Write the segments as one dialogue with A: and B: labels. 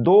A: 2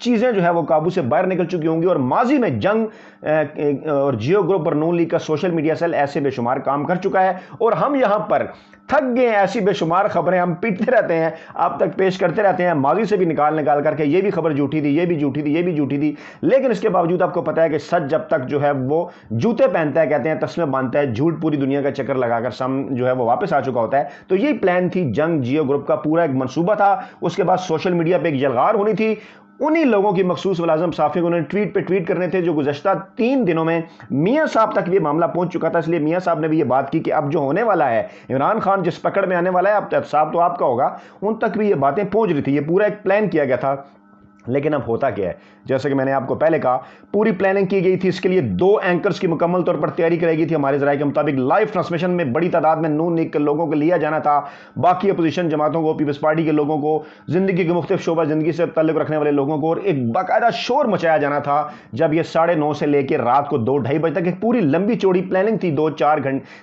A: چیزیں جو ہے وہ قابو سے باہر نکل چکی ہوں گی. اور ماضی میں جنگ اور جیو گروپ اور نون لیگ کا سوشل میڈیا سیل ایسے بے شمار کام کر چکا ہے, اور ہم یہاں پر تھک گئے ہیں. ایسی بے شمار خبریں ہم پیٹتے رہتے ہیں, آپ تک پیش کرتے رہتے ہیں, ماضی سے بھی نکال کر کے یہ بھی خبر جھوٹی تھی, یہ بھی جھوٹی تھی, یہ بھی جھوٹی تھی, لیکن اس کے باوجود آپ کو پتا ہے کہ سچ جب تک جو ہے وہ جوتے پہنتا ہے, کہتے ہیں تسمے باندھتا ہے, جھوٹ پوری دنیا کا چکر لگا کر سم جو ہے وہ واپس آ چکا ہوتا ہے. تو یہی پلان تھی جنگ جیو گروپ کا, پورا ایک منصوبہ تھا. اس کے بعد سوشل میڈیا پہ ایک یلغار ہونی تھی. انہی لوگوں کی مخصوص ملازم صحافی کو انہوں نے ٹویٹ پہ ٹویٹ کرنے تھے جو گزشتہ 3 دنوں میں میاں صاحب تک یہ معاملہ پہنچ چکا تھا. اس لیے میاں صاحب نے بھی یہ بات کی کہ اب جو ہونے والا ہے, عمران خان جس پکڑ میں آنے والا ہے, اب صاحب تو آپ کا ہوگا, ان تک بھی یہ باتیں پہنچ رہی تھی. یہ پورا ایک پلان کیا گیا تھا. لیکن اب ہوتا کیا ہے, جیسے کہ میں نے آپ کو پہلے کہا پوری پلاننگ کی گئی تھی. اس کے لیے 2 اینکرز کی مکمل طور پر تیاری کرائی گئی تھی. ہمارے ذرائع کے مطابق لائیو ٹرانسمیشن میں بڑی تعداد میں نون لیگ کے لوگوں کو لیا جانا تھا, باقی اپوزیشن جماعتوں کو, پیپلز پارٹی کے لوگوں کو, زندگی کے مختلف شعبہ زندگی سے تعلق رکھنے والے لوگوں کو, اور ایک باقاعدہ شور مچایا جانا تھا. جب یہ 9:30 سے لے کے رات کو 2-2:30 بجے تک ایک پوری لمبی چوڑی پلاننگ تھی,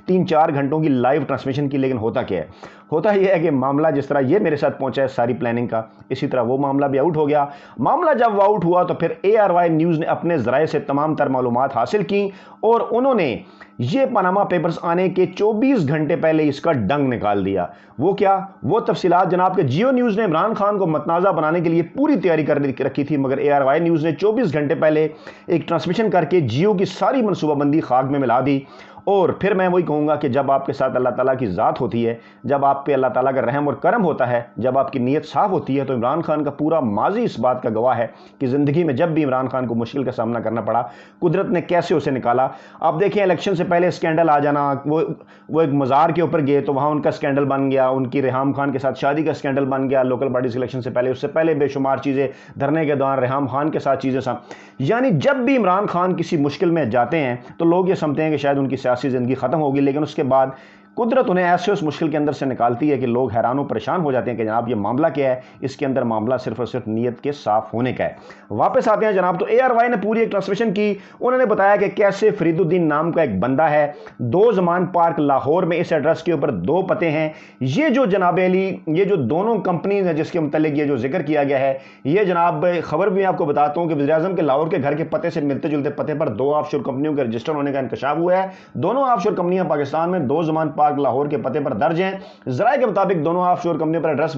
A: 3-4 گھنٹوں کی لائیو ٹرانسمیشن کی. لیکن ہوتا کیا ہے, ہوتا یہ ہے کہ معاملہ جس طرح یہ میرے ساتھ پہنچا ہے ساری پلاننگ کا, اسی طرح وہ معاملہ بھی آؤٹ ہو گیا. معاملہ جب آؤٹ ہوا تو پھر ARY نیوز نے اپنے ذرائع سے تمام تر معلومات حاصل کی, اور انہوں نے یہ پاناما پیپرز آنے کے 24 گھنٹے پہلے اس کا ڈنگ نکال دیا. وہ کیا, وہ تفصیلات جناب کہ جیو نیوز نے عمران خان کو متنازع بنانے کے لیے پوری تیاری کر رکھی تھی, مگر ARY نیوز نے 24 گھنٹے پہلے ایک ٹرانسمیشن کر کے جیو کی ساری منصوبہ بندی خاک میں ملا دی. اور پھر میں وہی کہوں گا کہ جب آپ کے ساتھ اللہ تعالیٰ کی ذات ہوتی ہے, جب آپ پہ اللہ تعالیٰ کا رحم اور کرم ہوتا ہے, جب آپ کی نیت صاف ہوتی ہے, تو عمران خان کا پورا ماضی اس بات کا گواہ ہے کہ زندگی میں جب بھی عمران خان کو مشکل کا سامنا کرنا پڑا, قدرت نے کیسے اسے نکالا. آپ دیکھیں الیکشن سے پہلے اسکینڈل آ جانا, وہ ایک مزار کے اوپر گئے تو وہاں ان کا اسکینڈل بن گیا, ان کی ریحام خان کے ساتھ شادی کا اسکینڈل بن گیا لوکل باڈیز الیکشن سے پہلے. اس سے پہلے بے شمار چیزیں, دھرنے کے دوران ریحام خان کے ساتھ چیزیں یعنی جب بھی عمران خان کسی مشکل میں جاتے ہیں تو لوگ یہ سمجھتے ہیں کہ شاید ان کی سیاسی زندگی ختم ہوگی, لیکن اس کے بعد قدرت انہیں ایسے اس مشکل کے اندر سے نکالتی ہے کہ لوگ حیران و پریشان ہو جاتے ہیں کہ جناب یہ معاملہ کیا ہے. اس کے اندر معاملہ صرف اور صرف نیت کے صاف ہونے کا ہے. واپس آتے ہیں جناب, تو ARY نے پوری ایک ٹرانسمیشن کی. انہوں نے بتایا کہ کیسے فرید الدین نام کا ایک بندہ ہے, 2 زمان پارک لاہور میں, اس ایڈریس کے اوپر 2 پتے ہیں. یہ جو جناب علی, یہ جو دونوں کمپنیز ہیں جس کے متعلق یہ جو ذکر کیا گیا ہے, یہ جناب خبر بھی میں آپ کو بتاتا ہوں کہ وزیر اعظم کے لاہور کے گھر کے پتے سے ملتے جلتے پتے پر 2 آف شور کمپنیوں کے رجسٹر ہونے کا انکشاف ہوا ہے. دونوں آف شور کمپنیاں پاکستان میں 2 زمان پارک لاہور کے پتے پر درج ہیں. ذرائع کے مطابق دونوں آف شور کمپنیوں پر ایڈریس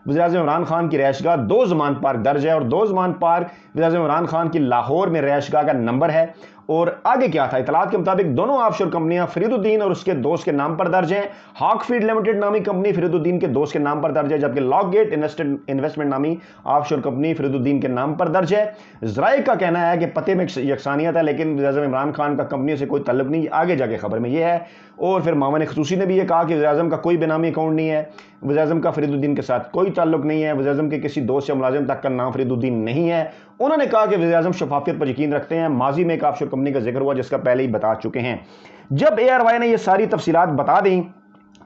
A: وزیر اعظم عمران خان کی رہائش گاہ 2 زمان پارک درج ہے, اور 2 زمان پارک وزیر اعظم عمران خان کی لاہور میں رہائش گاہ کا نمبر ہے. اور آگے کیا تھا, اطلاعات کے مطابق دونوں آف شور کمپنیاں فرید الدین اور اس کے دوست کے نام پر درج ہیں. ہاک فیڈ لمیٹڈ نامی کمپنی فرید الدین کے دوست کے نام پر درج ہے, جبکہ لاک گیٹ انویسٹمنٹ نامی آف شور کمپنی فرید الدین کے نام پر درج ہے. ذرائع کا کہنا ہے کہ پتے میں یکسانیت ہے, لیکن وزیر اعظم عمران خان کا کمپنی سے کوئی تعلق نہیں. آگے جا کے خبر میں یہ ہے. اور پھر معاون خصوصی نے بھی یہ کہا کہ وزیر اعظم کا کوئی بے نامی اکاؤنٹ نہیں ہے, وزیر اعظم کا فرید الدین کے ساتھ کوئی تعلق نہیں ہے, وزیر اعظم کے کسی دوست یا ملازم تک کا نام فرید الدین نہیں ہے. انہوں نے کہا کہ وزیر اعظم شفافیت پر یقین رکھتے ہیں. ماضی میں ایک آف شور کمپنی کا ذکر ہوا جس کا پہلے ہی بتا چکے ہیں. جب ARY نے یہ ساری تفصیلات بتا دیں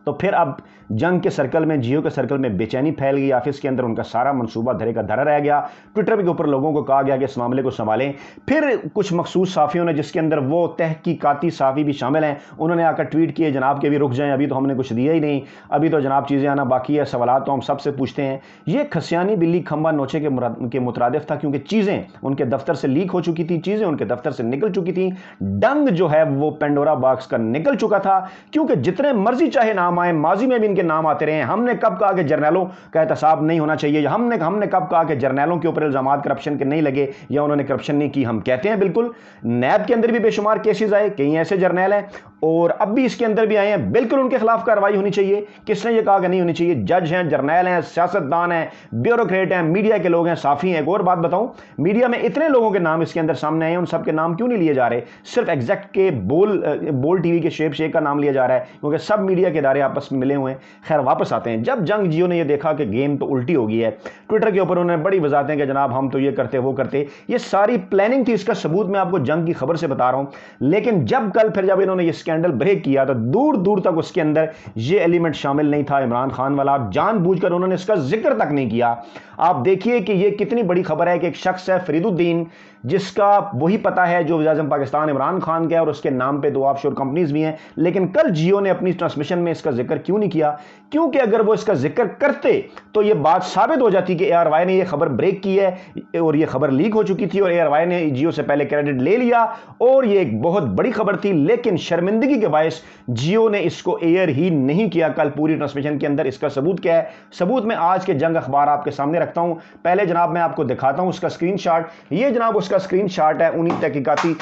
A: تو پھر اب جنگ کے سرکل میں, جیو کے سرکل میں بے چینی پھیل گئی. آفس کے اندر ان کا سارا منصوبہ دھرے کا دھرا رہ گیا. ٹویٹر کے اوپر لوگوں کو کہا گیا کہ اس معاملے کو سنبھالیں. پھر کچھ مخصوص صحافیوں نے, جس کے اندر وہ تحقیقاتی صحافی بھی شامل ہیں, انہوں نے آ کر ٹویٹ کیے جناب کہ ابھی رک جائیں, ابھی تو ہم نے کچھ دیا ہی نہیں, ابھی تو جناب چیزیں آنا باقی ہے, سوالات تو ہم سب سے پوچھتے ہیں. یہ کھسیانی بلی کھمبا نوچے کے مترادف تھا, کیونکہ چیزیں ان کے دفتر سے لیک ہو چکی تھیں, چیزیں ان کے دفتر سے نکل چکی تھیں. ڈنگ جو ہے وہ پینڈورا باکس کا نکل چکا تھا, کیونکہ جتنے مرضی چاہے نام آئے, ماضی میں بھی ان کے نام آتے رہے ہیں. ہم نے کب کہا کہ جرنیلوں کا احتساب نہیں ہونا چاہیے, ہم نے کب کہا کہ جرنیلوں کے اوپر الزامات کرپشن کے نہیں لگے یا انہوں نے کرپشن نہیں کی. ہم کہتے ہیں بالکل. نیب کے اندر بھی بے شمار کیسز آئے, کئی ایسے جرنیل ہیں اور اب بھی اس کے اندر بھی آئے ہیں, بالکل ان کے خلاف کارروائی ہونی چاہیے. کس نے یہ کہا کہ نہیں ہونی چاہیے؟ جج ہیں, جرنیل ہیں, سیاستدان ہیں, بیوروکریٹ ہیں, میڈیا کے لوگ ہیں, صحافی ہیں. ایک اور بات بتاؤں, میڈیا میں اتنے لوگوں کے نام اس کے اندر سامنے آئے ہیں, ان سب کے نام کیوں نہیں لیے جا رہے؟ صرف ایگزیکٹ کے بول ٹی وی کے شیخ کا نام لیا جا رہا ہے, کیونکہ سب میڈیا کے ادارے آپس میں ملے ہوئے ہیں. خیر واپس آتے ہیں. جب جنگ جیو نے یہ دیکھا کہ گیم تو الٹی ہو گئی ہے, ٹویٹر کے اوپر انہوں نے بڑی وضاحتیں کہ جناب ہم تو یہ کرتے وہ کرتے. یہ ساری پلاننگ تھی, اس کا ثبوت میں آپ کو جنگ کی خبر سے بتا رہا ہوں. لیکن جب کل پھر جب انہوں نے یہ اسکینڈل بریک کیا تو دور دور تک اس کے اندر یہ ایلیمنٹ شامل نہیں تھا عمران خان والا، جان بوجھ کر انہوں نے اس کا ذکر تک نہیں کیا۔ آپ دیکھیے کہ یہ کتنی بڑی خبر ہے کہ ایک شخص ہے فرید الدین، جس کا وہی پتہ ہے جو وزیر اعظم پاکستان عمران خان کا ہے، اور اس کے نام پہ 2 آف شور کمپنیز بھی ہیں، لیکن کل جیو نے اپنی ٹرانسمیشن میں اس کا ذکر کیوں نہیں کیا؟ کیونکہ اگر وہ اس کا ذکر کرتے تو یہ بات ثابت ہو جاتی کہ اے آر وائی نے یہ خبر بریک کی ہے اور یہ خبر لیک ہو چکی تھی، اور اے آر وائی نے جیو سے پہلے کریڈٹ لے لیا اور یہ ایک بہت بڑی خبر تھی، لیکن شرمندگی کے باعث جیو نے اس کو ایئر ہی نہیں کیا کل پوری ٹرانسمیشن کے اندر۔ اس کا ثبوت کیا ہے؟ ثبوت میں آج کے جنگ اخبار آپ کے سامنے رکھتا ہوں۔ پہلے جناب میں آپ کو دکھاتا ہوں اس کا اسکرین شاٹ۔ یہ جناب اس کا اسکرین شاٹ ہے، انہی تحقیقاتی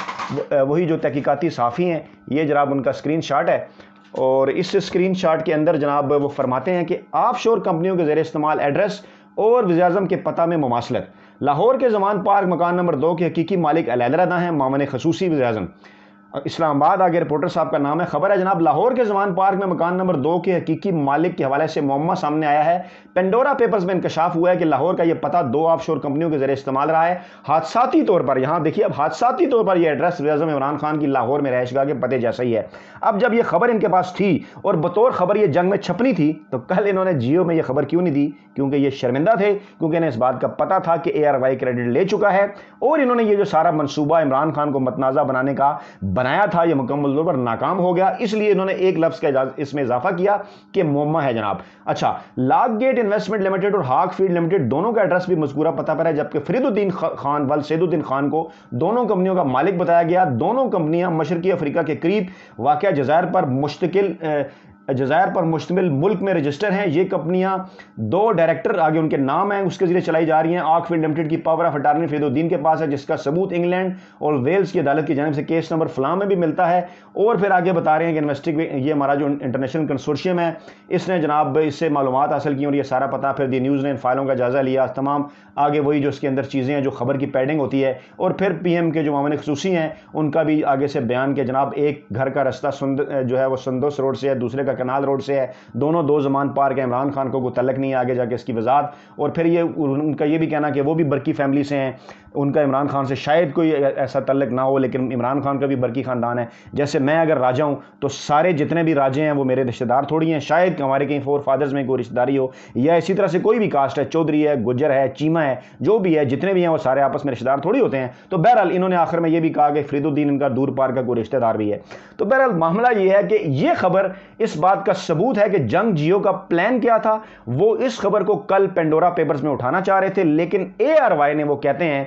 A: وہی جو تحقیقاتی صحافی ہیں، یہ جناب ان کا اسکرین شاٹ ہے، اور اس اسکرین شاٹ کے اندر جناب وہ فرماتے ہیں کہ آف شور کمپنیوں کے زیر استعمال ایڈریس اور وزیر اعظم کے پتہ میں مماثلت۔ لاہور کے زمان پارک مکان نمبر 2 کے حقیقی مالک علیحدہ ہیں، معاون خصوصی وزیر اعظم اسلام آباد، آگے رپورٹر صاحب کا نام ہے۔ خبر ہے جناب لاہور کے زمان پارک میں مکان نمبر 2 کے حقیقی مالک کے حوالے سے معمہ سامنے آیا ہے۔ پینڈورا پیپرز میں انکشاف ہوا ہے کہ لاہور کا یہ پتہ 2 آف شور کمپنیوں کے ذریعے استعمال رہا ہے۔ حادثاتی طور پر یہاں دیکھیے، اب حادثاتی طور پر یہ ایڈریس وزیر اعظم عمران خان کی لاہور میں رہائش گاہ کے پتے جیسا ہی ہے۔ اب جب یہ خبر ان کے پاس تھی اور بطور خبر یہ جنگ میں چھپنی تھی، تو کل انہوں نے جیو میں یہ خبر کیوں نہیں دی؟ کیونکہ یہ شرمندہ تھے، کیونکہ انہیں اس بات کا پتہ تھا کہ اے آر وائی کریڈٹ لے چکا ہے، اور انہوں نے یہ جو سارا منصوبہ عمران خان کو متنازع بنانے کا بنایا تھا، یہ مکمل طور پر ناکام ہو گیا۔ اس لیے انہوں نے ایک لفظ کا اس میں اضافہ کیا کہ معمہ ہے جناب۔ اچھا، لاک گیٹ انویسٹمنٹ لمیٹڈ اور ہاک فیلڈ لمیٹڈ دونوں کا ایڈریس بھی مذکورہ پتہ پر ہے، جبکہ فرید الدین خان سید الدین خان کو دونوں کمپنیوں کا مالک بتایا گیا۔ دونوں کمپنیاں مشرقی افریقہ کے قریب واقع جزائر پر مشتمل ملک میں رجسٹر ہیں۔ یہ کمپنیاں 2 ڈائریکٹر آگے ان کے نام ہیں اس کے ذریعے چلائی جا رہی ہیں۔ آک فیلڈ لمیٹڈ کی پاور آف اٹارنی فرید الدین کے پاس ہے، جس کا ثبوت انگلینڈ اور ویلز کی عدالت کی جانب سے کیس نمبر فلاں میں بھی ملتا ہے۔ اور پھر آگے بتا رہے ہیں کہ یہ ہمارا جو انٹرنیشنل کنسورشیم ہے، اس نے جناب اس سے معلومات حاصل کی اور یہ سارا پتہ پھر دی نیوز نے ان فائلوں کا جائزہ لیا، تمام آگے وہی جو اس کے اندر چیزیں ہیں جو خبر کی پیڈنگ ہوتی ہے، اور پھر پی ایم کے جو معاون خصوصی ہیں ان کا بھی آگے سے بیان کہ جناب ایک گھر کا رستہ جو ہے وہ سندوس روڈ سے ہے، دوسرے کا کنال روڈ سے ہے، دونوں 2 زمان پارک ہیں، عمران خان کو کوئی تعلق نہیں ہے، آگے جا کے اس کی وضاحت۔ اور پھر یہ ان کا یہ بھی کہنا کہ وہ بھی برقی فیملی سے ہیں، ان کا عمران خان سے شاید کوئی ایسا تعلق نہ ہو، لیکن عمران خان کا بھی برقی خاندان ہے۔ جیسے میں اگر راجہ ہوں تو سارے جتنے بھی راجے ہیں وہ میرے رشتہ دار تھوڑی ہیں، شاید ہمارے کہیں 4 فادرز میں کوئی رشتہ داری ہو، یا اسی طرح سے کوئی بھی کاسٹ ہے، چودھری ہے، گجر ہے، چیمہ ہے، جو بھی ہے، جتنے بھی ہیں وہ سارے آپس میں رشتہ دار تھوڑی ہوتے ہیں۔ تو بہرحال انہوں نے آخر میں یہ بھی کہا کہ فرید الدین ان کا دور پار کا کوئی رشتہ دار بھی ہے۔ تو بہرحال معاملہ یہ ہے کہ یہ خبر اس بات کا ثبوت ہے کہ جنگ جیو کا پلان کیا تھا۔ وہ اس خبر کو کل پینڈورا پیپرز میں اٹھانا چاہ رہے تھے، لیکن اے آر وائی نے وہ کہتے ہیں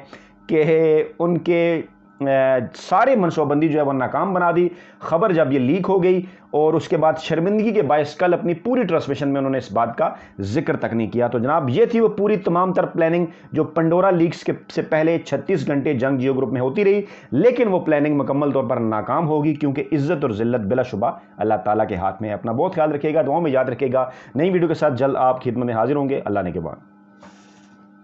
A: کہ ان کے سارے منصوبہ بندی جو ہے وہ ناکام بنا دی۔ خبر جب یہ لیک ہو گئی اور اس کے بعد شرمندگی کے باعث کل اپنی پوری ٹرانسمیشن میں انہوں نے اس بات کا ذکر تک نہیں کیا۔ تو جناب یہ تھی وہ پوری تمام تر پلاننگ جو پنڈورا لیکس سے پہلے 36 گھنٹے جنگ جیو گروپ میں ہوتی رہی، لیکن وہ پلاننگ مکمل طور پر ناکام ہوگی، کیونکہ عزت اور ذلت بلا شبہ اللہ تعالیٰ کے ہاتھ میں ہے۔ اپنا بہت خیال رکھیے گا، دعاؤں میں یاد رکھیے گا۔ نئی ویڈیو کے ساتھ جلد آپ کی خدمت میں حاضر ہوں گے۔ اللہ نے کے بعد